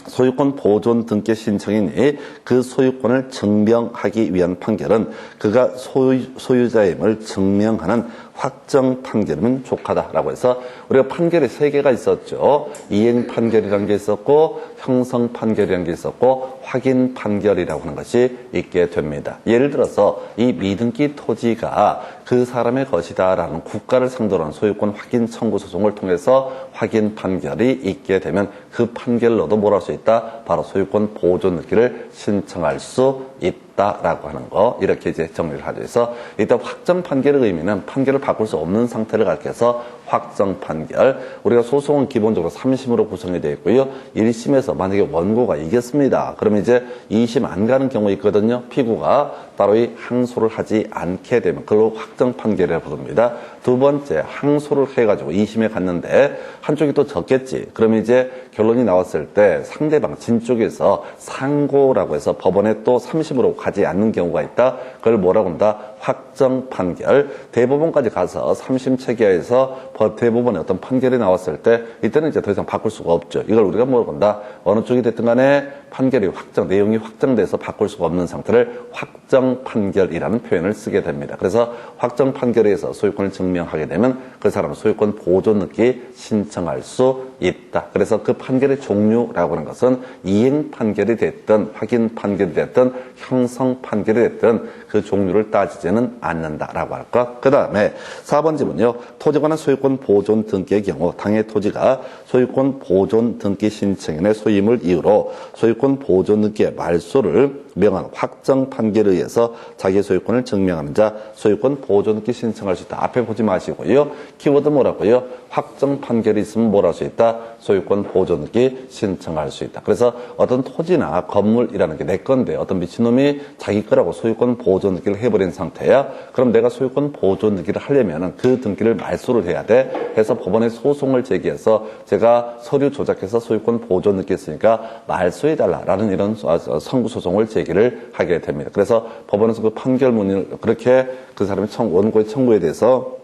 소유권 보존 등기 신청인이 그 소유권을 증명하기 위한 판결은 그가 소유자임을 증명하는 확정 판결이면 족하다라고 해서 우리가 판결이 3개가 있었죠. 이행 판결이라는 게 있었고, 형성 판결이라는 게 있었고, 확인 판결이라고 하는 것이 있게 됩니다. 예를 들어서 이 미등기 토지가 그 사람의 것이다라는 국가를 상대로 한 소유권 확인 청구 소송을 통해서 확인 판결이 있게 되면 그 판결로도 뭘 할 수 있다? 바로 소유권 보존 등기를 신청할 수 있다. 있다라고 하는 거 이렇게 이제 정리를 하죠. 그래서 일단 확정 판결의 의미는 판결을 바꿀 수 없는 상태를 가리켜서 확정 판결. 우리가 소송은 기본적으로 3심으로 구성이 되어 있고요. 1심에서 만약에 원고가 이겼습니다. 그러면 이제 2심 안 가는 경우 있거든요. 피고가 따로이 항소를 하지 않게 되면 그걸로 확정 판결이라고 부릅니다. 두 번째, 항소를 해가지고 2심에 갔는데 한쪽이 또 졌겠지. 그러면 이제 결론이 나왔을 때 상대방 진 쪽에서 상고라고 해서 법원에 또 3심으로 가지 않는 경우가 있다. 그걸 뭐라고 한다? 확정 판결. 대법원까지 가서 3심 체계에서 대법원의 어떤 판결이 나왔을 때 이때는 이제 더 이상 바꿀 수가 없죠. 이걸 우리가 뭐라고 한다? 어느 쪽이 됐든 간에 판결이 확정, 내용이 확정돼서 바꿀 수가 없는 상태를 확정 판결이라는 표현을 쓰게 됩니다. 그래서 확정 판결에 의해서 소유권을 증명하게 되면 그 사람은 소유권 보존 넣기 신청할 수 있다. 그래서 그 판결의 종류라고 하는 것은 이행 판결이 됐든 확인 판결이 됐든 형성 판결이 됐든 그 종류를 따지지는 않는다라고 할 것. 그 다음에 4번 지문요. 토지에 관한 소유권 보존 등기의 경우 당해 토지가 소유권 보존 등기 신청인의 소임을 이유로 소유권 보존 등기의 말소를 명한 확정 판결에 의해서 자기 소유권을 증명하는 자 소유권 보존 등기 신청할 수 있다. 앞에 보지 마시고요. 키워드 뭐라고요? 확정 판결이 있으면 뭘 할 수 있다? 소유권 보존 등기 신청할 수 있다. 그래서 어떤 토지나 건물이라는 게 내 건데 어떤 미친놈이 자기 거라고 소유권 보존 등기를 해버린 상태야. 그럼 내가 소유권 보존 등기를 하려면 그 등기를 말소를 해야 돼. 해서 법원에 소송을 제기해서 제가 서류 조작해서 소유권 보존 등기 했으니까 말소해달라라는 이런 선고 소송을 제기를 하게 됩니다. 그래서 법원에서 그 판결문을 그렇게 그 사람이 원고의 청구에 대해서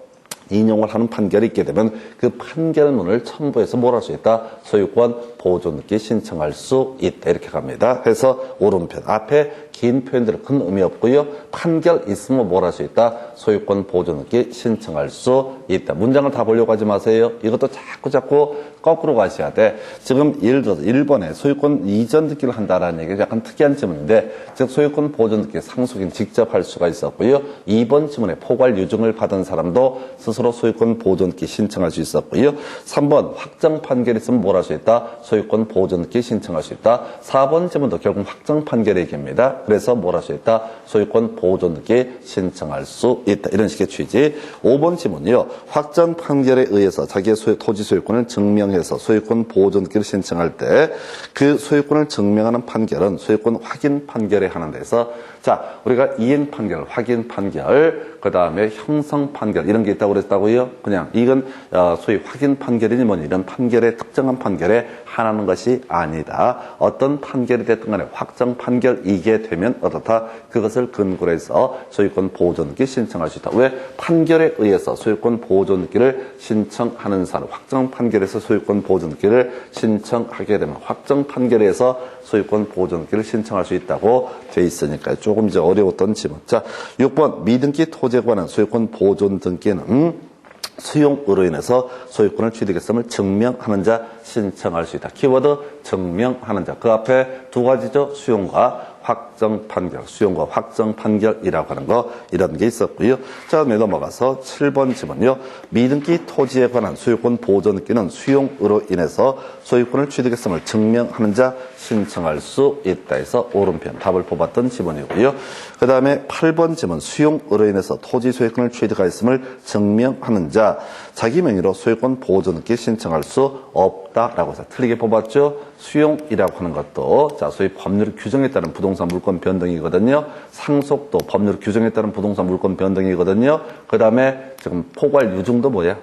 인용을 하는 판결이 있게 되면 그 판결문을 첨부해서 뭘 할 수 있다? 소유권 보존 등기 신청할 수 있다. 이렇게 갑니다. 해서 오른편. 앞에 긴 표현들은 큰 의미 없고요. 판결 있으면 뭘 할 수 있다? 소유권 보존 등기 신청할 수 있다. 문장을 다 보려고 하지 마세요. 이것도 자꾸 거꾸로 가셔야 돼. 지금 예를 들어서 1번에 소유권 이전 등기를 한다라는 얘기가 약간 특이한 지문인데 즉 소유권 보존 등기 상속인 직접 할 수가 있었고요. 2번 지문에 포괄 유증을 받은 사람도 스스로 소유권 보존 등기 신청할 수 있었고요. 3번 확정 판결이 있으면 뭘 할 수 있다? 소유권 보존 등기 신청할 수 있다. 4번 지문도 결국 확정 판결의 얘기입니다. 그래서 뭘 할 수 있다? 소유권 보존 등기 신청할 수 있다. 이런 식의 취지. 5번 지문이요. 확정 판결에 의해서 자기의 토지 소유권을 증명해서 소유권 보존 등기를 신청할 때 그 소유권을 증명하는 판결은 소유권 확인 판결에 하는 데서 자, 우리가 이행 판결, 확인 판결, 그 다음에 형성 판결 이런 게 있다고 그랬다고요? 그냥 이건 소위 확인 판결이니 뭐니 이런 판결의 특정한 판결에 한하는 것이 아니다. 어떤 판결이 됐든 간에 확정 판결이게 되면 어떻다? 그것을 근거로 해서 소유권 보존 등기 신청할 수 있다. 왜? 판결에 의해서 소유권 보존 등기를 신청하는 사람, 확정 판결에서 소유권 보존 등기를 신청하게 되면 확정 판결에서 소유권 보존 등기를 신청할 수 있다고 돼 있으니까요. 조금 이제 어려웠던 지문. 자, 6번 미등기 토지에 관한 소유권 보존 등기는 수용으로 인해서 소유권을 취득했음을 증명하는 자 신청할 수 있다. 키워드 증명하는 자. 그 앞에 두 가지죠. 수용과 확정 판결, 수용과 확정 판결이라고 하는 거 이런 게 있었고요. 자, 넘어가서 7번 지문요. 미등기 토지에 관한 소유권 보존 등기는 수용으로 인해서 소유권을 취득했음을 증명하는 자 신청할 수 있다 해서 오른편 답을 뽑았던 지문이고요. 그 다음에 8번 지문 수용으로 인해서 토지 소유권을 취득하였음을 증명하는 자 자기 명의로 소유권 보존 등기 신청할 수 없다라고 해서 틀리게 뽑았죠. 수용이라고 하는 것도 자 소위 법률 규정에 따른 부동산 물권 변동이거든요. 상속도 법률 규정에 따른 부동산 물권 변동이거든요. 그 다음에 지금 포괄 유증도 뭐야?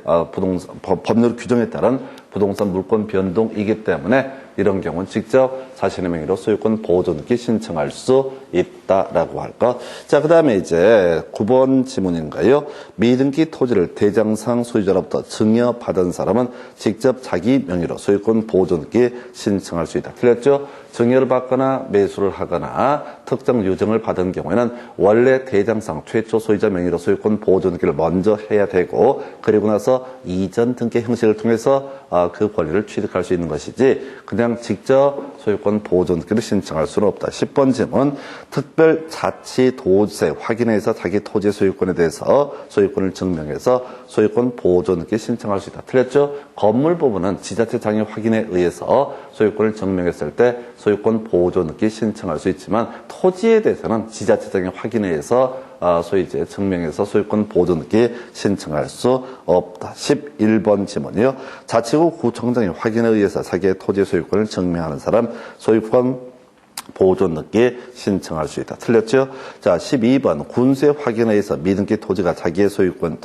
법률 규정에 따른 부동산 물권 변동이기 때문에 이런 경우는 직접 자신의 명의로 소유권 보존 등기 신청할 수 있다라고 할 것. 자, 그 다음에 이제 9번 지문인가요? 미등기 토지를 대장상 소유자로부터 증여받은 사람은 직접 자기 명의로 소유권 보존 등기 신청할 수 있다. 틀렸죠? 증여를 받거나 매수를 하거나 특정 유증을 받은 경우에는 원래 대장상 최초 소유자 명의로 소유권 보존 등기를 먼저 해야 되고 그리고 나서 이전 등기 형식을 통해서 그 권리를 취득할 수 있는 것이지 그냥 직접 소유권 보존 등기를 신청할 수는 없다. 10번 질문 특별자치도지사에 확인해서 자기 토지 소유권에 대해서 소유권을 증명해서 소유권 보존 등기 신청할 수 있다. 틀렸죠? 건물 부분은 지자체 장애 확인에 의해서 소유권을 증명했을 때 소유권 보조 등기 신청할 수 있지만 토지에 대해서는 지자체장의 확인에 의해서 소위 이제 증명해서 소유권 보존 등기 신청할 수 없다. 11번 지문이요. 자치구 구청장의 확인에 의해서 자기의 토지 소유권을 증명하는 사람 소유권 보존 등기 신청할 수 있다. 틀렸죠? 자, 12번 군수의 확인에 의해서 미등기 토지가 자기의 소유권,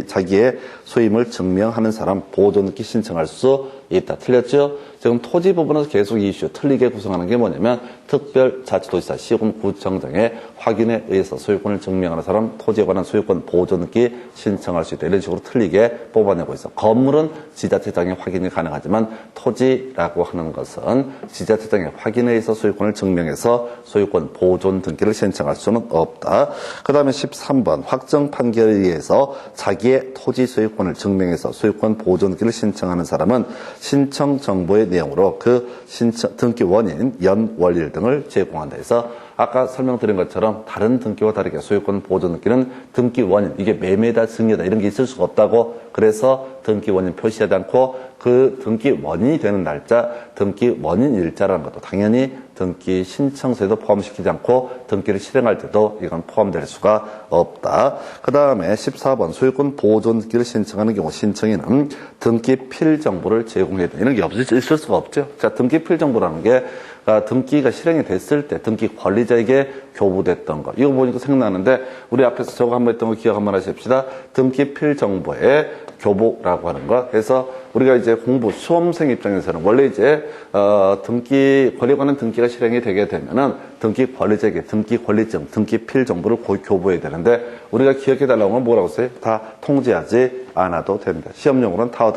자기의 소임을 증명하는 사람 보존 등기 신청할 수 있다. 틀렸죠? 지금 토지 부분에서 계속 이슈 틀리게 구성하는 게 뭐냐면 특별자치도지사 시군구청장의 확인에 의해서 소유권을 증명하는 사람 토지에 관한 소유권 보존 등기 신청할 수 있다. 이런 식으로 틀리게 뽑아내고 있어. 건물은 지자체장의 확인이 가능하지만 토지라고 하는 것은 지자체장의 확인에 의해서 소유권을 증명해서 소유권 보존 등기를 신청할 수는 없다. 그 다음에 13번 확정 판결에 의해서 자기의 토지 소유권을 증명해서 소유권 보존 등기를 신청하는 사람은 신청 정보의 내용으로 그 신청 등기 원인, 연, 월일 등을 제공한다 해서 아까 설명드린 것처럼 다른 등기와 다르게 소유권 보존 등기는 등기 원인, 이게 매매다, 증여다 이런 게 있을 수가 없다고 그래서 등기 원인 표시하지 않고 그 등기 원인이 되는 날짜, 등기 원인 일자라는 것도 당연히 등기 신청서에도 포함시키지 않고 등기를 실행할 때도 이건 포함될 수가 없다. 그 다음에 14번 소유권 보존 등기를 신청하는 경우 신청인은 등기 필정보를 제공해야 돼. 이런 게 있을 수가 없죠. 자, 등기 필정보라는 게 등기가 실행이 됐을 때 등기 관리자에게 교부됐던 거. 이거 보니까 생각나는데 우리 앞에서 저거 한번 했던 거 기억 한번 하십시다. 등기 필정보의 교부라고 하는 거 해서 우리가 이제 공부 수험생 입장에서는 원래 이제 등기 권리에 관한 등기가 실행이 되게 되면은 등기 관리자에게 등기 관리증, 등기 필 정보를 교부해야 되는데 우리가 기억해 달라고 하면 뭐라고 써요? 다 통지하지 않아도 된다. 시험용으로는 다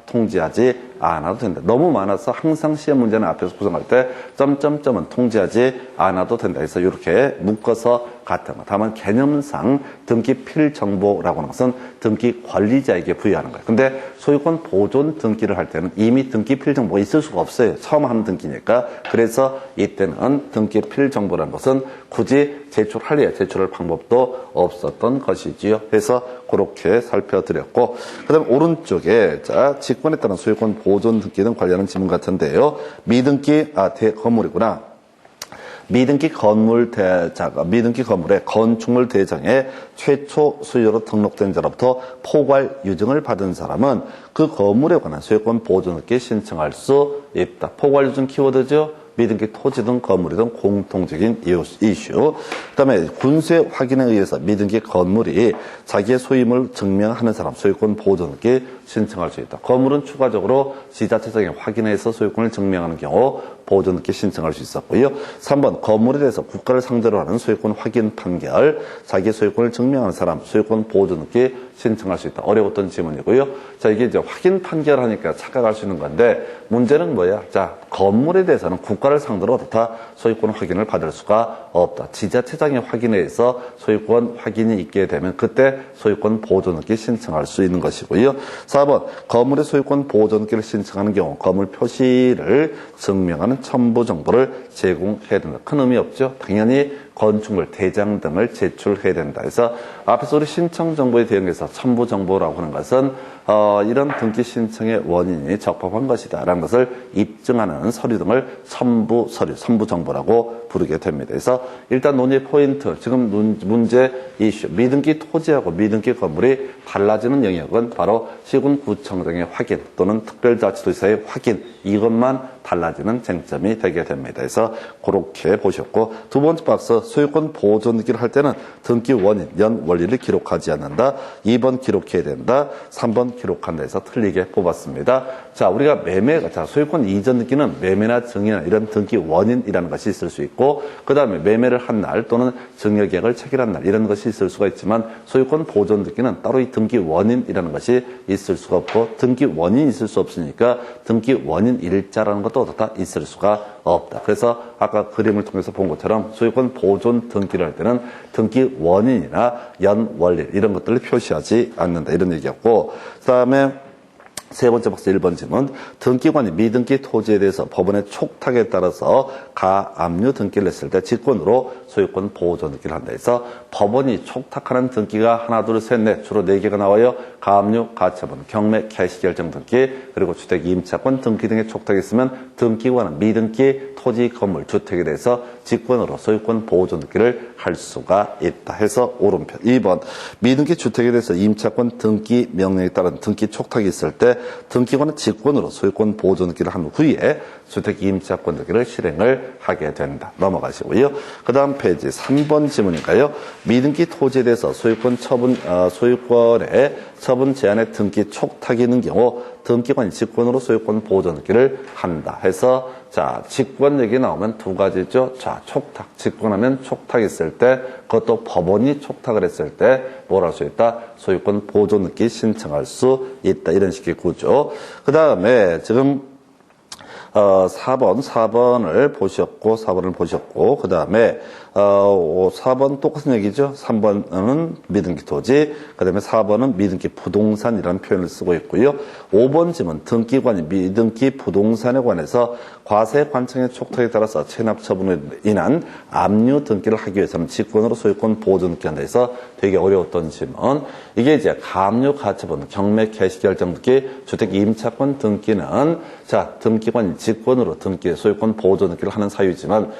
통지하지 않아도 된다. 너무 많아서 항상 시험 문제는 앞에서 구성할 때 점점점은 통지하지 않아도 된다. 그래서 이렇게 묶어서 같은 거. 다만 개념상 등기 필 정보라고 하는 것은 등기 관리자에게 부여하는 거예요. 근데 소유권 보존 등기를 할 때는 이미 등기 필 정보가 있을 수가 없어요. 처음 하는 등기니까. 그래서 이때는 등기 필 정보라는 것은 굳이 제출할 방법도 없었던 것이지요. 그래서 그렇게 살펴드렸고, 그 다음에 오른쪽에 자 직권에 따른 소유권 보존 등기 등 관련한 지문 같은데요. 미등기 건물이구나. 미등기 건물대자가 미등기 건물의 건축물 대장에 최초 수요로 등록된 자로부터 포괄 유증을 받은 사람은 그 건물에 관한 소유권 보존 등기 신청할 수 있다. 포괄 유증 키워드죠. 미등기 토지든 건물이든 공통적인 이슈. 그다음에 군수의 확인에 의해서 미등기 건물이 자기의 소임을 증명하는 사람 소유권 보존 등기 신청할 수 있다. 건물은 추가적으로 지자체장의 확인해서 소유권을 증명하는 경우 보존 등기 신청할 수 있었고요. 3번 건물에 대해서 국가를 상대로 하는 소유권 확인 판결 자기 소유권을 증명하는 사람 소유권 보존 등기 신청할 수 있다. 어려웠던 지문이고요. 자, 이게 이제 확인 판결하니까 착각할 수 있는 건데 문제는 뭐야? 자, 건물에 대해서는 국가를 상대로 어떻다 소유권 확인을 받을 수가 없다. 지자체장의 확인에 의해서 소유권 확인이 있게 되면 그때 소유권 보존 등기 신청할 수 있는 것이고요. 4번 건물의 소유권 보존 등기를 신청하는 경우 건물 표시를 증명하는 첨부 정보를 제공해야 된다. 큰 의미 없죠? 당연히 건축물 대장 등을 제출해야 된다. 그래서 앞에서 우리 신청 정보에 대응해서 첨부 정보라고 하는 것은 이런 등기 신청의 원인이 적법한 것이다 라는 것을 입증하는 서류 등을 첨부 서류, 첨부 정보라고 부르게 됩니다. 그래서 일단 논의 포인트, 지금 문제 이슈, 미등기 토지하고 미등기 건물이 달라지는 영역은 바로 시군구청장의 확인 또는 특별자치도지사의 확인, 이것만 달라지는 쟁점이 되게 됩니다. 그래서 그렇게 보셨고, 두 번째 박스 소유권 보존 등기를 할 때는 등기 원인, 연, 원리를 기록하지 않는다. 2번 기록해야 된다. 3번 기록한다 해서 틀리게 뽑았습니다. 자, 우리가 소유권 이전 등기는 매매나 증여나 이런 등기 원인이라는 것이 있을 수 있고, 그 다음에 매매를 한 날 또는 증여계약을 체결한 날 이런 것이 있을 수가 있지만 소유권 보존 등기는 따로 이 등기 원인이라는 것이 있을 수가 없고 등기 원인이 있을 수 없으니까 등기 원인 일자라는 것도 어떻다 있을 수가 없다. 그래서 아까 그림을 통해서 본 것처럼 소유권 보존 등기를 할 때는 등기 원인이나 연, 원리 이런 것들을 표시하지 않는다. 이런 얘기였고, 그 다음에 세 번째 박스 1번 질문. 등기관이 미등기 토지에 대해서 법원의 촉탁에 따라서 가압류 등기를 했을 때 직권으로 소유권 보존 등기를 한다 해서 법원이 촉탁하는 등기가 하나, 둘, 셋, 넷 주로 4개가 나와요. 가압류, 가처분, 경매, 개시결정 등기, 그리고 주택 임차권 등기 등의 촉탁이 있으면 등기관은 미등기 토지, 건물, 주택에 대해서 직권으로 소유권 보존 등기를 할 수가 있다 해서 오른편. 2번. 미등기 주택에 대해서 임차권 등기 명령에 따른 등기 촉탁이 있을 때 등기관은 직권으로 소유권 보존 등기를 한 후에 주택 임차권 등기를 실행을 하게 된다. 넘어가시고요. 그 다음 페이지 3번 지문인가요? 미등기 토지에 대해서 소유권의 처분 제한의 등기 촉탁이 있는 경우 등기관이 직권으로 소유권 보존 등기를 한다 해서 자, 직권 얘기 나오면 두 가지죠. 자, 촉탁. 직권하면 촉탁이 있을 때 그것도 법원이 촉탁을 했을 때 뭘 할 수 있다? 소유권 보존 등기 신청할 수 있다. 이런 식의 구조. 그 다음에 지금 4번을 보셨고, 그 다음에, 4번 똑같은 얘기죠. 3번은 미등기 토지, 그 다음에 4번은 미등기 부동산이라는 표현을 쓰고 있고요. 5번 지문, 등기관이 미등기 부동산에 관해서 과세관청의 촉탁에 따라서 체납 처분으로 인한 압류 등기를 하기 위해서는 직권으로 소유권 보존 등기를 한다 해서 되게 어려웠던 질문. 이게 이제 가압류, 가처분, 경매, 개시결정 등기, 주택 임차권 등기는 자, 등기관이 직권으로 등기, 소유권 보존 등기를 하는 사유지만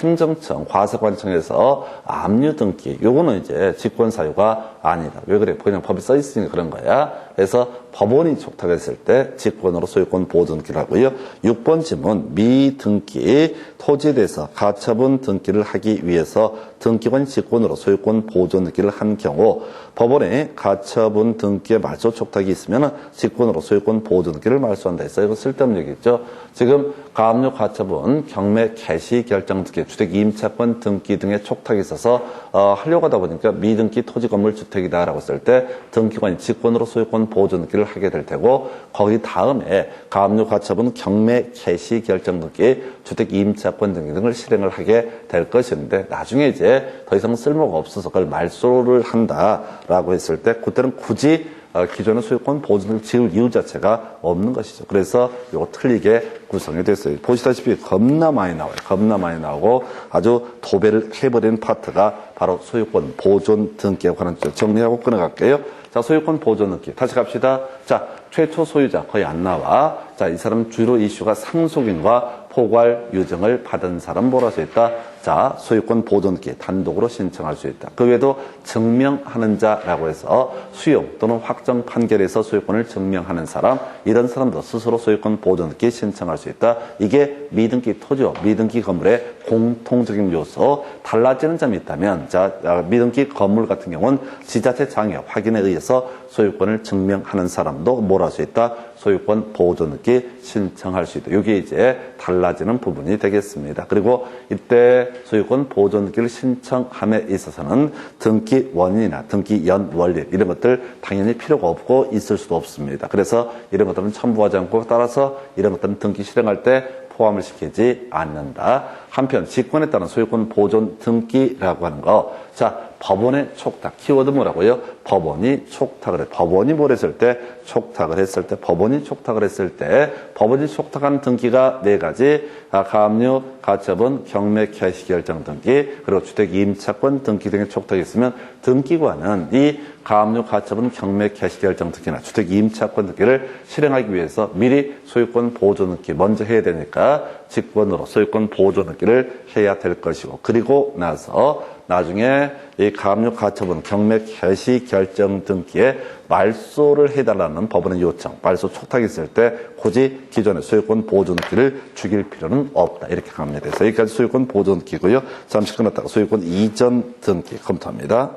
행정청, 과세관청에서 압류 등기, 요거는 이제 직권 사유가 아니다. 왜 그래? 그냥 법에 써 있으니까 그런 거야. 그래서 법원이 촉탁했을 때 직권으로 소유권 보존 등기를 하고요. 6번 지문, 미등기 토지에 대해서 가처분 등기를 하기 위해서 등기관이 직권으로 소유권 보존 등기를 한 경우 법원에 가처분 등기의 말소 촉탁이 있으면 직권으로 소유권 보존 등기를 말소한다 해서 이거 쓸데없는 얘기죠. 지금 가압류, 가처분, 경매, 개시, 결정 등기, 주택 임차권 등기 등의 촉탁이 있어서 하려고 하다 보니까 미등기 토지, 건물, 주택이다라고 쓸 때 등기관이 직권으로 소유권 보존 등기를 하게 될 테고 거기 다음에 가압류, 가처분, 경매, 개시, 결정 등기, 주택 임차권 등기 등을 실행을 하게 될 것인데 나중에 이제 더 이상 쓸모가 없어서 그걸 말소를 한다라고 했을 때 그때는 굳이 기존의 소유권 보존을 지을 이유 자체가 없는 것이죠. 그래서 이거 틀리게 구성이 됐어요. 보시다시피 겁나 많이 나와요. 겁나 많이 나오고 아주 도배를 해버리는 파트가 바로 소유권 보존 등기에 관한 쪽 정리하고 끊어갈게요. 자, 소유권 보존 등기. 다시 갑시다. 자, 최초 소유자 거의 안 나와. 자, 이 사람 주로 이슈가 상속인과 포괄 유증을 받은 사람 뭐라 할 수 있다? 자, 소유권 보존 등기 단독으로 신청할 수 있다. 그 외에도 증명하는 자라고 해서 수용 또는 확정 판결에서 소유권을 증명하는 사람, 이런 사람도 스스로 소유권 보존 등기 신청할 수 있다. 이게 미등기 토지와 미등기 건물의 공통적인 요소. 달라지는 점이 있다면 자, 미등기 건물 같은 경우는 지자체 장애 확인에 의해서 소유권을 증명하는 사람도 뭘 할 수 있다? 소유권 보존 등기 신청할 수 있다. 이게 이제 달라지는 부분이 되겠습니다. 그리고 이때 소유권 보존 등기를 신청함에 있어서는 등기 원인이나 등기 연 원리 이런 것들 당연히 필요가 없고 있을 수도 없습니다. 그래서 이런 것들은 첨부하지 않고 따라서 이런 것들은 등기 실행할 때 포함을 시키지 않는다. 한편 직권에 따른 소유권 보존 등기라고 하는 거. 자, 법원의 촉탁. 키워드 뭐라고요? 법원이 촉탁을 해. 법원이 뭘 했을 때? 촉탁을 했을 때. 법원이 촉탁을 했을 때. 법원이 촉탁한 등기가 4가지. 가압류, 가처분, 경매, 개시, 결정 등기, 그리고 주택 임차권 등기 등의 촉탁이 있으면 등기관은 이 가압류, 가처분, 경매, 개시, 결정 등기나 주택 임차권 등기를 실행하기 위해서 미리 소유권 보존 등기 먼저 해야 되니까 직권으로 소유권 보존 등기를 해야 될 것이고, 그리고 나서 나중에 이 가압류, 가처분, 경매, 개시, 결정 등기에 말소를 해달라는 법원의 요청, 말소 촉탁이 있을 때 굳이 기존의 소유권 보존 등기를 죽일 필요는 없다. 이렇게 갑니다. 그래서 여기까지 소유권 보존 등기고요. 잠시 끊었다가 소유권 이전 등기 검토합니다.